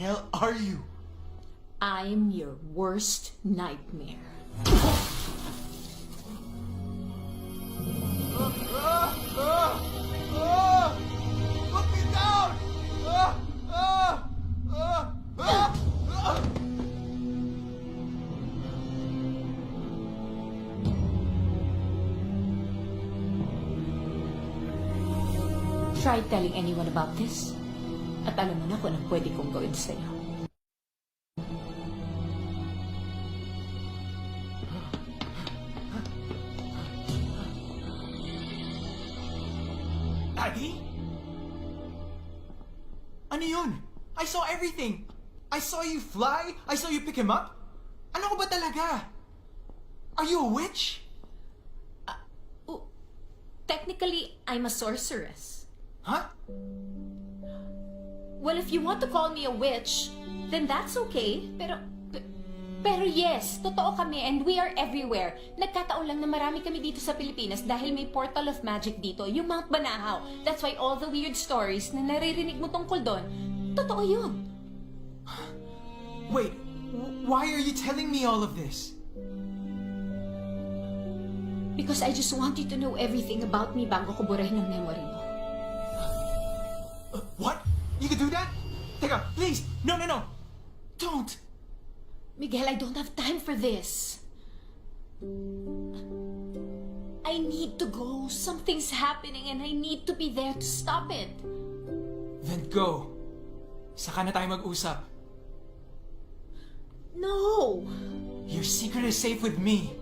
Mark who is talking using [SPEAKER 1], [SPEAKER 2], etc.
[SPEAKER 1] hell are you?
[SPEAKER 2] I'm your worst nightmare.
[SPEAKER 1] Put me down!
[SPEAKER 2] Try telling anyone about this. At alam mo na kung anong pwede kong gawin sa'yo.
[SPEAKER 1] Daddy? Ano yun? I saw everything! I saw you fly! I saw you pick him up! Ano ko ba talaga? Are you a witch?
[SPEAKER 2] Technically, I'm a sorceress.
[SPEAKER 1] Huh?
[SPEAKER 2] Well, if you want to call me a witch, then that's okay. Pero yes, totoo kami and we are everywhere. Nagkataon lang na marami kami dito sa Pilipinas dahil may portal of magic dito, yung Mount Banahaw. That's why all the weird stories na naririnig mo tungkol doon, totoo yun.
[SPEAKER 1] Wait, why are you telling me all of this?
[SPEAKER 2] Because I just want you to know everything about me bago ko burahin ang memory mo.
[SPEAKER 1] What? You can do that? Teka, please! No! Don't!
[SPEAKER 2] Miguel, I don't have time for this. I need to go. Something's happening and I need to be there to stop it.
[SPEAKER 1] Then go. Saka na tayo mag-usap.
[SPEAKER 2] No!
[SPEAKER 1] Your secret is safe with me.